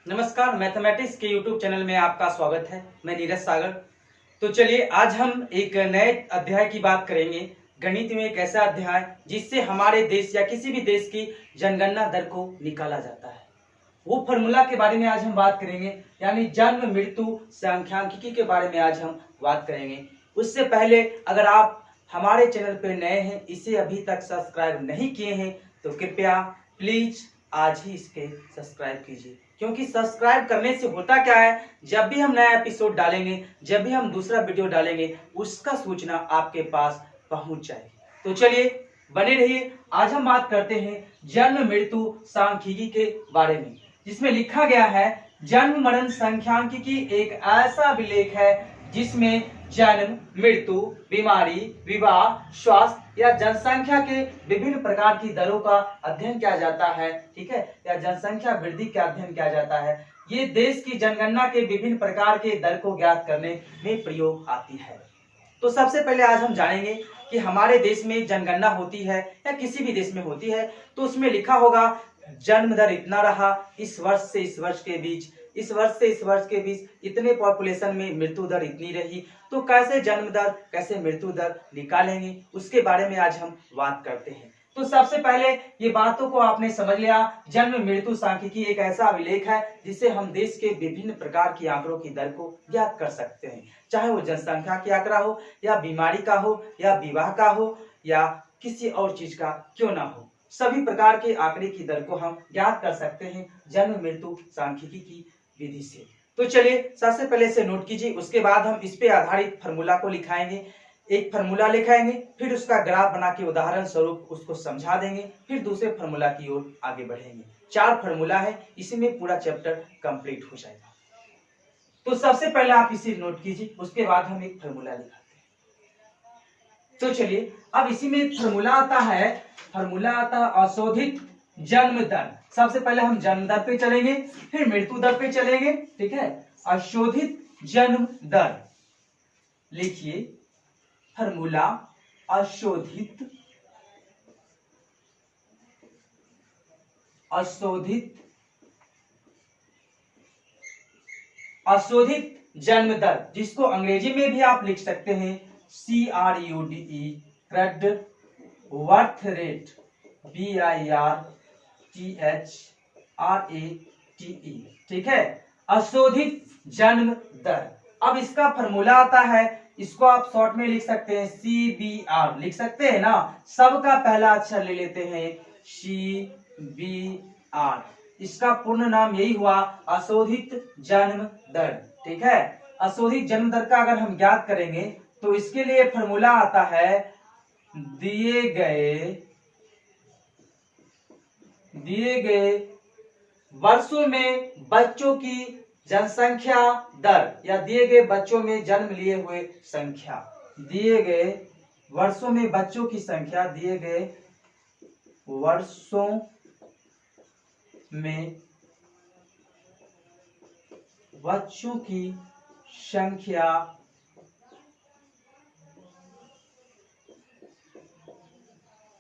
नमस्कार, मैथमेटिक्स के YouTube channel में आपका स्वागत है। मैं नीरज सागर। तो चलिए आज हम एक नए अध्याय की बात करेंगे। गणित में एक ऐसा अध्याय जिससे हमारे देश या किसी भी देश की जनगणना दर को निकाला जाता है। वो फॉर्मूला के बारे में आज हम बात करेंगे, यानी जन्म मृत्यु सांख्यिकी के बारे में आज हम बात करेंगे। उससे पहले अगर आप हमारे चैनल पर नए हैं, इसे अभी तक सब्सक्राइब नहीं किए हैं, तो कृपया प्लीज आज ही इसके सब्सक्राइब कीजिए। क्योंकि सब्सक्राइब करने से होता क्या है, जब भी हम नया एपिसोड डालेंगे, जब भी हम दूसरा वीडियो डालेंगे, उसका सूचना आपके पास पहुंच जाएगी। तो चलिए बने रहिए। आज हम बात करते हैं जन्म मृत्यु सांख्यिकी के बारे में, जिसमें लिखा गया है जन्म मरण सांख्यिकी एक ऐसा अभिलेख है जिसमें जन्म मृत्यु बीमारी विवाह स्वास्थ्य या जनसंख्या के विभिन्न प्रकार की दरों का अध्ययन किया जाता है, ठीक है, या जनसंख्या वृद्धि का अध्ययन किया जाता है। ये देश की जनगणना के विभिन्न प्रकार के दर को ज्ञात करने में प्रयोग आती है। तो सबसे पहले आज हम जानेंगे कि हमारे देश में जनगणना होती है या किसी भी देश में होती है, तो उसमें लिखा होगा जन्म दर इतना रहा इस वर्ष से इस वर्ष के बीच, इस वर्ष से इस वर्ष के बीच इतने पॉपुलेशन में मृत्यु दर इतनी रही। तो कैसे जन्म दर कैसे मृत्यु दर निकालेंगे, उसके बारे में आज हम बात करते हैं। तो सबसे पहले ये बातों को आपने समझ लिया। जन्म मृत्यु सांख्यिकी एक ऐसा अभिलेख है जिससे हम देश के विभिन्न प्रकार की आंकड़ों की दर को ज्ञात कर सकते हैं, चाहे वो जनसंख्या की आंकड़ा हो या बीमारी का हो या विवाह का हो या किसी और चीज का क्यों ना हो, सभी प्रकार के आंकड़े की दर को हम ज्ञात कर सकते हैं जन्म मृत्यु सांख्यिकी की विधि से। तो चलिए सबसे पहले से नोट कीजिए, उसके बाद हम इस पे आधारित फार्मूला को लिखाएंगे। एक फार्मूला लिखाएंगे, फिर उसका ग्राफ बना के उदाहरण स्वरूप उसको समझा देंगे, फिर दूसरे फार्मूला की ओर आगे बढ़ेंगे। 4 फार्मूला है, इसी में पूरा चैप्टर कंप्लीट हो जाएगा। तो सबसे पहले आप इसे नोट कीजिए, उसके बाद हम एक फार्मूला लिखाते हैं। तो चलिए अब इसी में फार्मूला आता है, अशोधित जन्म दर। सबसे पहले हम जन्म दर पे चलेंगे, फिर मृत्यु दर पे चलेंगे, ठीक है। अशोधित जन्म दर लिखिए, फार्मूला अशोधित जन्म दर, जिसको अंग्रेजी में भी आप लिख सकते हैं CRUDE, क्रड बर्थ रेट, BIRTHRATE, ठीक है, अशोधित जन्म दर। अब इसका फार्मूला आता है, इसको आप शॉर्ट में लिख सकते हैं CBR, लिख सकते हैं ना, सबका पहला अक्षर ले लेते हैं CBR। इसका पूर्ण नाम यही हुआ अशोधित जन्म दर, ठीक है। अशोधित जन्म दर का अगर हम ज्ञात करेंगे तो इसके लिए फार्मूला आता है दिए गए वर्षों में बच्चों की जनसंख्या दर, या दिए गए बच्चों में जन्म लिए हुए संख्या, दिए गए वर्षों में बच्चों की संख्या, दिए गए वर्षों में बच्चों की संख्या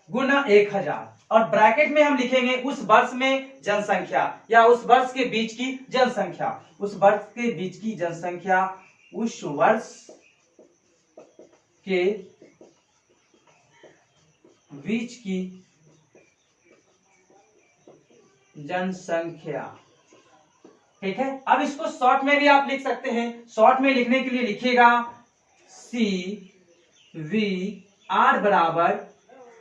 गुना 1000, और ब्रैकेट में हम लिखेंगे उस वर्ष में जनसंख्या या उस वर्ष के बीच की जनसंख्या, उस वर्ष के बीच की जनसंख्या, उस वर्ष के बीच की जनसंख्या, ठीक है। अब इसको शॉर्ट में भी आप लिख सकते हैं। शॉर्ट में लिखने के लिए लिखिएगा CVR बराबर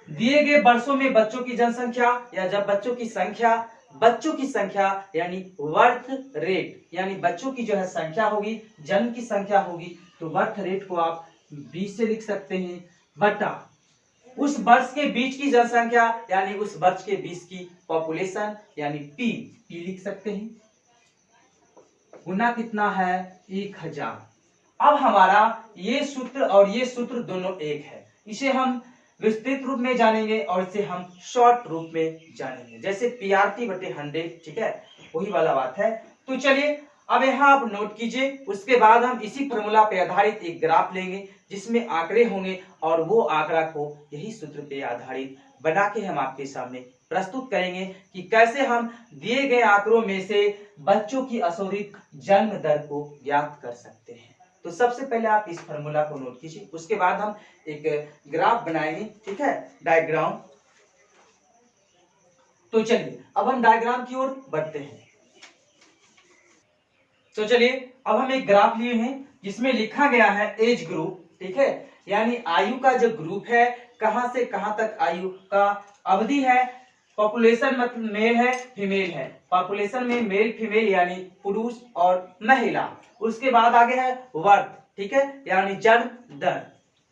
दिए गए वर्षों में बच्चों की जनसंख्या, या जब बच्चों की संख्या यानी बर्थ रेट, यानी बच्चों की जो है संख्या होगी, जन्म की संख्या होगी, तो बर्थ रेट को आप 20 से लिख सकते हैं, बटा उस वर्ष के बीच की जनसंख्या, यानी उस वर्ष के बीच की पॉपुलेशन, यानी P लिख सकते हैं, गुना कितना है 1000। अब हमारा ये सूत्र और ये सूत्र दोनों एक है, इसे हम विस्तृत रूप में जानेंगे और इसे हम शॉर्ट रूप में जानेंगे, जैसे PRT/100, ठीक है, वही वाला बात है। तो चलिए अब यहाँ आप नोट कीजिए, उसके बाद हम इसी फॉर्मूला पे आधारित एक ग्राफ लेंगे जिसमें आंकड़े होंगे और वो आंकड़ा को यही सूत्र पे आधारित बना के हम आपके सामने प्रस्तुत करेंगे कि कैसे हम दिए गए आंकड़ों में से बच्चों की अशोधित जन्म दर को ज्ञात कर सकते हैं। तो सबसे पहले आप इस फॉर्मूला को नोट कीजिए, उसके बाद हम एक ग्राफ बनाएंगे, ठीक है, डायग्राम। तो चलिए अब हम डायग्राम की ओर बढ़ते हैं। तो चलिए अब हम एक ग्राफ लिए हैं जिसमें लिखा गया है एज ग्रुप, ठीक है, यानी आयु का जो ग्रुप है, कहां से कहां तक आयु का अवधि है, पॉपुलेशन मतलब मेल है फीमेल है, पॉपुलेशन में मेल फीमेल यानी पुरुष और महिला, उसके बाद आगे है वर्ष, ठीक है, यानी जन्म दर।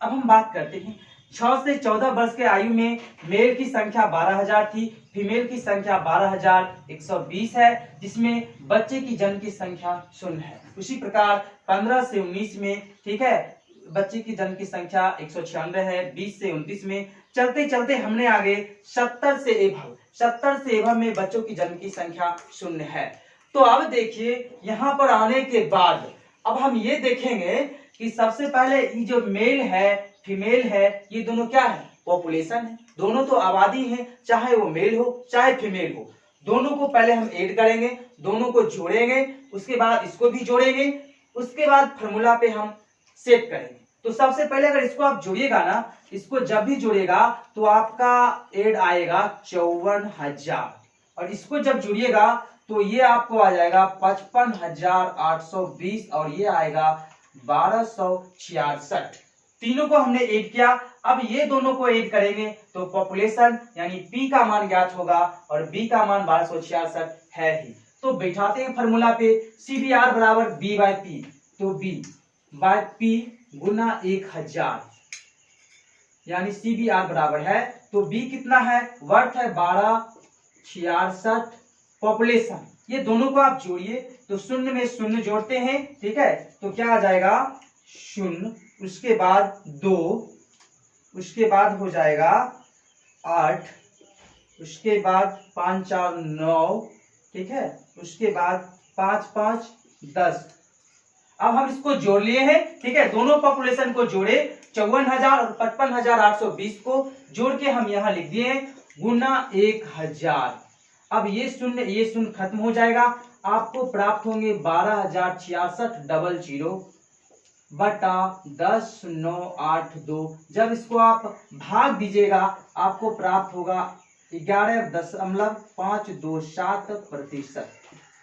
अब हम बात करते हैं 6 से 14 वर्ष के आयु में मेल की संख्या 12,000 थी, फीमेल की संख्या 12,120 है, जिसमें बच्चे की जन्म की संख्या 0 है। उसी प्रकार 15 से 19 में, ठीक है, बच्चे की जन्म की संख्या 196 है। 20 से 29 में चलते चलते हमने आगे 70 से एभव में बच्चों की जन्म की संख्या 0 है। तो अब देखिए यहाँ पर आने के बाद अब हम ये देखेंगे कि सबसे पहले ये जो मेल है फीमेल है, ये दोनों क्या है, पॉपुलेशन है, दोनों तो आबादी है, चाहे वो मेल हो चाहे फीमेल हो, दोनों को पहले हम ऐड करेंगे, दोनों को जोड़ेंगे, उसके बाद इसको भी जोड़ेंगे, उसके बाद फॉर्मूला पे हम सेट करेंगे। तो सबसे पहले अगर इसको आप जोड़िएगा ना, इसको जब भी जोड़ेगा तो आपका ऐड आएगा 54,000, और इसको जब जोड़िएगा तो ये आपको आ जाएगा 55,820 और ये आएगा 1266। तीनों को हमने ऐड किया। अब ये दोनों को ऐड करेंगे तो पॉपुलेशन यानी पी का मान ज्ञात होगा और बी का मान 1266 है ही। तो बैठाते हैं फॉर्मूला पे, CBR बराबर B बाय P, तो B बाय P गुना 1000 यानी CBR बराबर है, तो B कितना है, वर्थ है 1266, पॉपुलेशन, ये दोनों को आप जोड़िए तो शून्य में शून्य जोड़ते हैं, ठीक है, तो क्या आ जाएगा 0, उसके बाद 2, उसके बाद हो जाएगा 8, उसके बाद 5 4 9, ठीक है, उसके बाद 5 5 10। अब हम इसको जोड़ लिए हैं, ठीक है, दोनों पॉपुलेशन को जोड़े 54,000 और 55,820 को जोड़ के हम यहाँ लिख दिए गुना 1000। अब ये शून्य खत्म हो जाएगा, आपको प्राप्त होंगे 12,066 बटा 10,982। जब इसको आप भाग दीजिएगा आपको प्राप्त होगा 11.527%,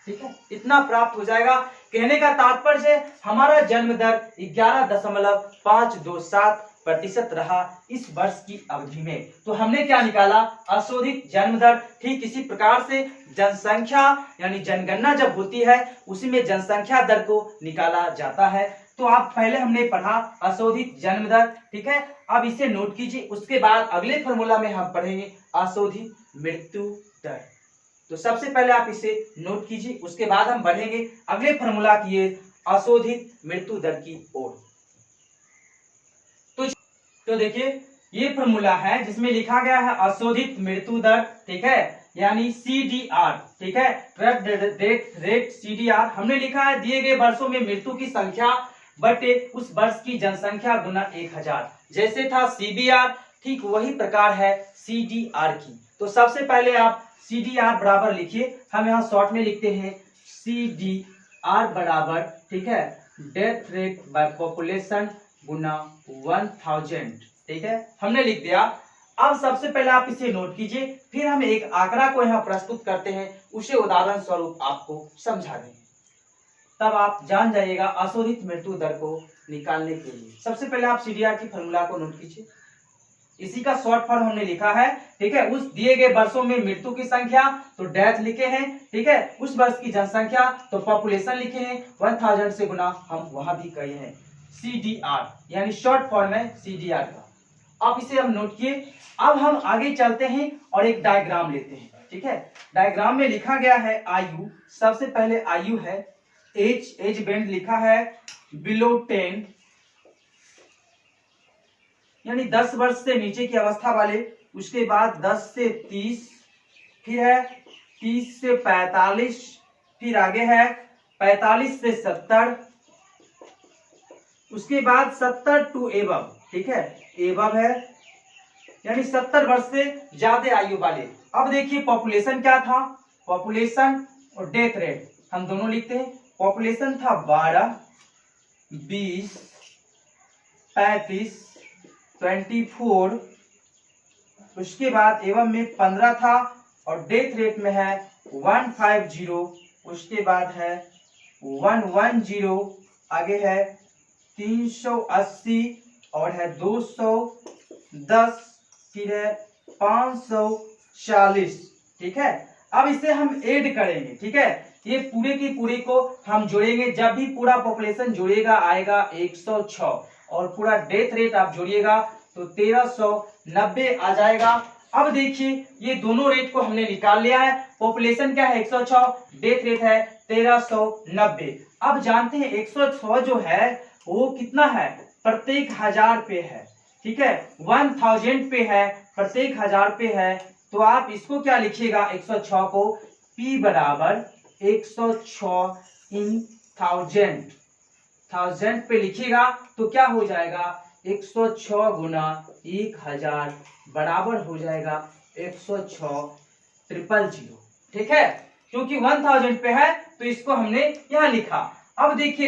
ठीक है, इतना प्राप्त हो जाएगा। कहने का तात्पर्य हमारा जन्म दर 11.527% रहा इस वर्ष की अवधि में। तो हमने क्या निकाला, अशोधित जन्म दर। ठीक इसी प्रकार से जनसंख्या यानी जनगणना जब होती है उसी में जनसंख्या दर को निकाला जाता है। तो आप पहले हमने पढ़ा अशोधित जन्म दर, ठीक है, अब इसे नोट कीजिए। उसके बाद अगले फॉर्मूला में हम पढ़ेंगे अशोधित मृत्यु दर। तो सबसे पहले आप इसे नोट कीजिए, उसके बाद हम बढ़ेंगे अगले फॉर्मूला की अशोधित मृत्यु दर की ओर। तो देखिए ये फॉर्मूला है जिसमें लिखा गया है अशोधित मृत्यु दर, ठीक है, यानी CDR, ठीक है, रेट CDR। हमने लिखा है दिए गए वर्षों में मृत्यु की संख्या बटे उस वर्ष की जनसंख्या गुना 1000। जैसे था CBR ठीक वही प्रकार है CDR की। तो सबसे पहले आप CDR बराबर लिखिए, हम यहाँ शॉर्ट में लिखते हैं CDR बराबर, ठीक है, डेथ रेट बाय पॉपुलेशन गुना 1000, ठीक है, हमने लिख दिया। अब सबसे पहले आप इसे नोट कीजिए, फिर हम एक आंकड़ा को यहाँ प्रस्तुत करते हैं, उसे उदाहरण स्वरूप आपको समझा देंगे, तब आप जान जाइएगा अशोधित मृत्यु दर को निकालने के लिए। सबसे पहले आप CDR की फॉर्मूला को नोट कीजिए, इसी का शॉर्ट फॉर्म हमने लिखा है, ठीक है, उस दिए गए वर्षों में मृत्यु की संख्या तो डेथ लिखे हैं, ठीक है, उस वर्ष की जनसंख्या तो पॉपुलेशन लिखे हैं, 1000 से गुना हम वहां भी कहे हैं CDR, यानी शॉर्ट फॉर्म है CDR का। आप इसे हम नोट किए। अब हम आगे चलते हैं और एक डायग्राम लेते हैं, ठीक है, डायग्राम में लिखा गया है आयु। सबसे पहले आयु है, एज बैंड लिखा है बिलो 10 यानी 10 वर्ष से नीचे की अवस्था वाले, उसके बाद 10 से 30, फिर है 30 से 45, फिर आगे है 45 से 70, उसके बाद 70 टू एबव, ठीक है, एबव है यानी 70 वर्ष से ज्यादा आयु वाले, अब देखिए पॉपुलेशन क्या था, पॉपुलेशन और डेथ रेट हम दोनों लिखते हैं। पॉपुलेशन था 12, 20, 35, 24, उसके बाद एवं में 15 था और डेथ रेट में है 150, उसके बाद है 110, आगे है 380 और है 210, फिर है 540। ठीक है, अब इसे हम ऐड करेंगे। ठीक है, ये पूरे की पूरे को हम जोड़ेंगे। जब भी पूरा पॉपुलेशन जोड़ेगा आएगा 106 और पूरा डेथ रेट आप जोड़िएगा तो 1390 आ जाएगा। अब देखिए ये दोनों रेट को हमने निकाल लिया है। पॉपुलेशन क्या है 106, डेथ रेट है 1390। अब जानते हैं 106 जो है वो कितना है, प्रत्येक हजार पे है। ठीक है, 1000 पे है, प्रत्येक हजार पे है। तो आप इसको क्या लिखिएगा, 106 को P बराबर 106 इन 1000 पे लिखिएगा तो क्या हो जाएगा, 106 गुना 1000 बराबर हो जाएगा 106,000। ठीक है, क्योंकि 1000 पे है तो इसको हमने यहां लिखा। अब देखिए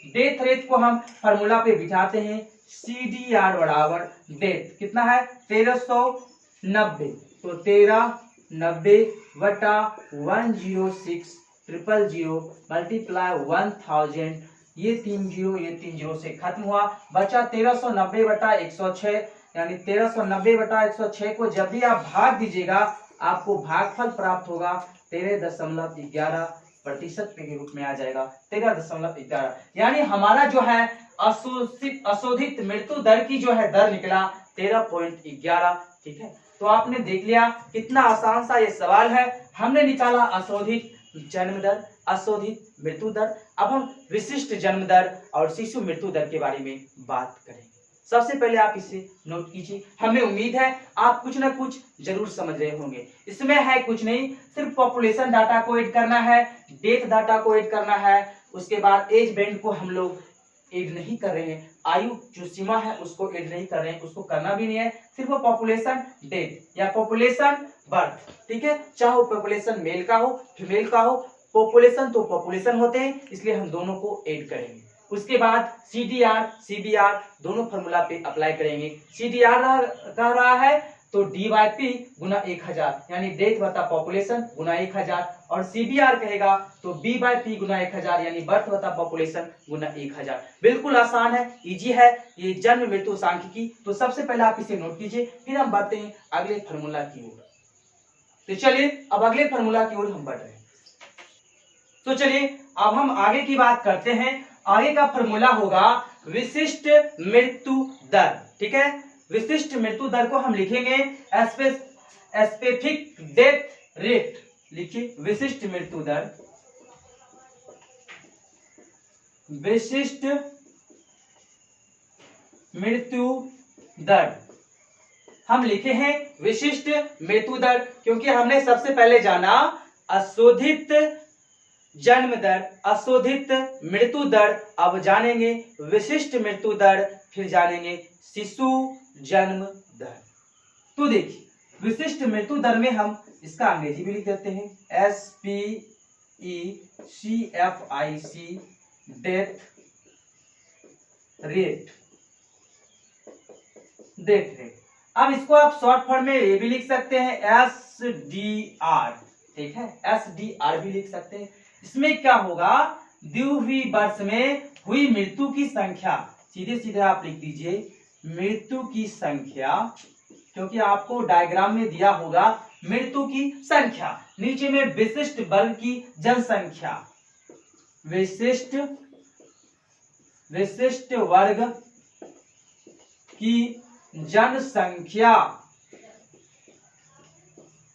डेथ रेट को हम फार्मूला पे बिठाते हैं। CDR बराबर डेथ कितना है 1390, तो 1390 बटा 106,000 मल्टीप्लाई 1000, ये 30 से खत्म हुआ, बचा 1390 बटा 106, यानी 1390 बटा 106 को जब भी आप भाग दीजिएगा आपको भागफल प्राप्त होगा 13.11% के रूप में आ जाएगा, 13.11। यानी हमारा जो है अशोधित मृत्यु दर की जो है दर निकला 13.11। ठीक है, तो आपने देख लिया कितना आसान सा ये सवाल है। हमने निकाला अशोधित जन्म दर, अशोधित मृत्यु दर। अब हम विशिष्ट जन्म दर और शिशु मृत्यु दर के बारे में बात करेंगे। सबसे पहले आप इसे नोट कीजिए। हमें उम्मीद है आप कुछ ना कुछ जरूर समझ रहे होंगे। इसमें है कुछ नहीं, सिर्फ पॉपुलेशन डाटा को ऐड करना है, डेथ डाटा को ऐड करना है, उसके बाद एज बैंड को हम लोग ऐड नहीं कर रहे हैं, आयु जो सीमा है उसको ऐड नहीं कर रहे हैं, उसको करना भी नहीं है। सिर्फ पॉपुलेशन डेथ या पॉपुलेशन बर्थ। ठीक है, चाहे पॉपुलेशन मेल का हो फीमेल का हो, पॉपुलेशन तो पॉपुलेशन होते हैं, इसलिए हम दोनों को ऐड करेंगे। उसके बाद CDR CBR दोनों फॉर्मूला पे अप्लाई करेंगे। CDR कह रहा है तो D/P गुना 1000, यानी डेथ बता पॉपुलेशन गुना 1000, और CBR कहेगा तो B/P गुना 1000, यानी बर्थ बता पॉपुलेशन गुना 1000। बिल्कुल आसान है, इजी है ये जन्म मृत्यु सांख्यिकी। तो सबसे पहले आप इसे नोट कीजिए, फिर हम बढ़ते हैं अगले फॉर्मूला की ओर। तो चलिए अब अगले फॉर्मूला की ओर हम बढ़ रहे हैं। तो चलिए अब हम आगे की बात करते हैं। आगे का फॉर्मूला होगा विशिष्ट मृत्यु दर। ठीक है, विशिष्ट मृत्यु दर को हम लिखेंगे स्पेसिफिक डेथ रेट। लिखिए विशिष्ट मृत्यु दर, विशिष्ट मृत्यु दर हम लिखे हैं विशिष्ट मृत्यु दर, क्योंकि हमने सबसे पहले जाना अशोधित जन्म दर, अशोधित मृत्यु दर, अब जानेंगे विशिष्ट मृत्यु दर, फिर जानेंगे शिशु जन्म दर। तो देखिए विशिष्ट मृत्यु दर में हम इसका अंग्रेजी भी लिख देते हैं SPECFIC death rate, death rate. अब इसको आप शॉर्ट फॉर्म में ये भी लिख सकते हैं SDR। ठीक है, SDR भी लिख सकते हैं। इसमें क्या होगा, दी हुई वर्ष में हुई मृत्यु की संख्या, सीधे सीधे आप लिख दीजिए मृत्यु की संख्या, क्योंकि आपको डायग्राम में दिया होगा मृत्यु की संख्या, नीचे में विशिष्ट वर्ग की जनसंख्या, विशिष्ट वर्ग की जनसंख्या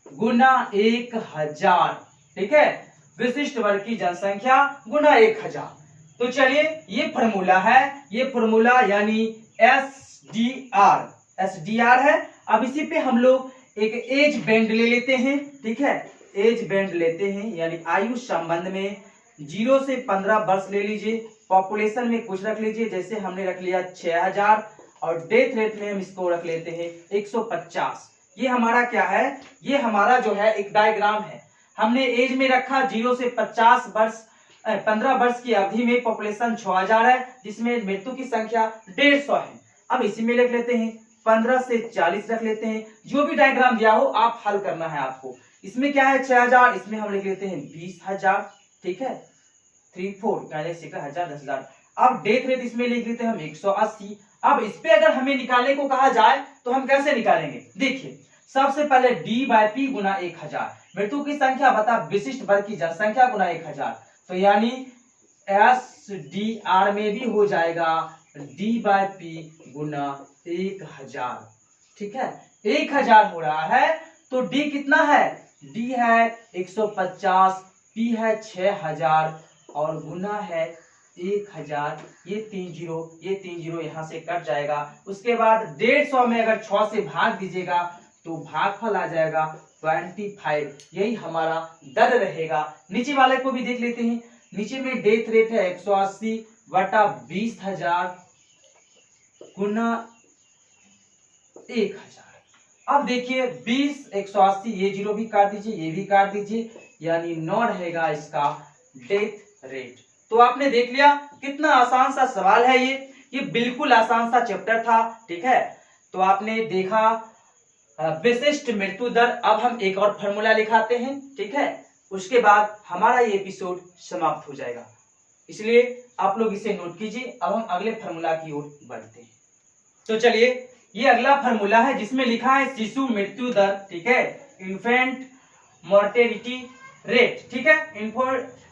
गुना 1000। ठीक है, विशिष्ट वर्ग की जनसंख्या गुना 1000। तो चलिए ये फॉर्मूला है, ये फॉर्मूला यानी SDR है। अब इसी पे हम लोग एक एज बैंड ले लेते हैं। ठीक है, एज बैंड लेते हैं, यानी आयु संबंध में 0 से 15 वर्ष ले लीजिए, पॉपुलेशन में कुछ रख लीजिए, जैसे हमने रख लिया 6000, और डेथ रेट में हम इसको रख लेते हैं 150, ये हमारा क्या है, ये हमारा जो है एक डायग्राम है। हमने एज में रखा 0 से 50 वर्ष 15 वर्ष की अवधि में पॉपुलेशन 6000 है, जिसमें मृत्यु की संख्या 150 है। अब इसी में लिख लेते हैं 15 से 40 रख लेते हैं। जो भी डायग्राम दिया हो आप हल करना है आपको। इसमें क्या है 6000, इसमें हम लिख लेते हैं 20000, ठीक है 3 4 1000 10,000। अब डेथ रेट इसमें लिख लेते हैं हम 180। अब इस पे अगर हमें निकालने को कहा जाए तो हम कैसे निकालेंगे, देखिए सबसे पहले D/P गुना 1000, मृत्यु की संख्या बता विशिष्ट वर्ग की जनसंख्या गुना 1000, तो यानी SDR में भी हो जाएगा D/P गुना 1000, ठीक है 1000 हो रहा है। तो D कितना है, D है 150, P है 6000 और गुना है 1000। ये 3 जीरो यहां से कट जाएगा। उसके बाद 150 में अगर 6 से भाग दीजिएगा तो भागफल आ जाएगा 25। यही हमारा दर रहेगा। नीचे वाले को भी देख लेते हैं। नीचे में डेथ रेट है 180 बटा 20,000 गुना 1000। अब देखिए 20 180, ये जीरो भी काट दीजिए, ये भी काट दीजिए, यानी 9 रहेगा इसका डेथ रेट। तो आपने देख लिया कितना आसान सा सवाल है ये बिल्कुल आसान सा चैप्टर था, ठीक है। तो आपने देखा विशिष्ट मृत्यु दर। अब हम एक और फॉर्मूला लिखाते हैं, ठीक है, उसके बाद हमारा ये एपिसोड समाप्त हो जाएगा, इसलिए आप लोग इसे नोट कीजिए। अब हम अगले फॉर्मूला की ओर बढ़ते हैं। तो चलिए ये अगला फॉर्मूला है जिसमें लिखा है शिशु मृत्यु दर, ठीक है, इन्फेंट मोर्टेलिटी रेट, ठीक है।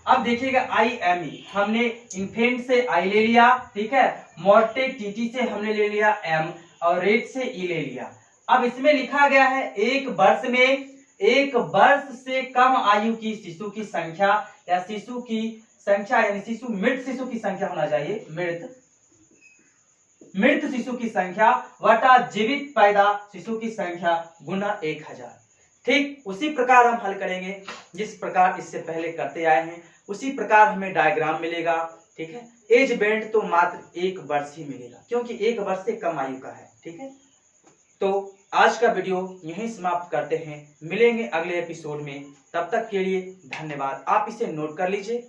अब देखिएगा IME, हमने इन्फेंट से I ले लिया, ठीक है, मोर्टेलिटी से हमने ले लिया M और रेट से E ले लिया। अब इसमें लिखा गया है एक वर्ष से कम आयु की शिशु की संख्या या शिशु की संख्या यानी मृत शिशु की संख्या होना चाहिए, मृत शिशु की संख्या वटा जीवित पैदा शिशु की संख्या गुना 1000। ठीक उसी प्रकार हम हल करेंगे जिस प्रकार इससे पहले करते आए हैं, उसी प्रकार हमें डायग्राम मिलेगा, ठीक है। एज बैंड तो मात्र 1 वर्ष ही मिलेगा क्योंकि 1 वर्ष से कम आयु का है, ठीक है। तो आज का वीडियो यहीं समाप्त करते हैं, मिलेंगे अगले एपिसोड में। तब तक के लिए धन्यवाद। आप इसे नोट कर लीजिए।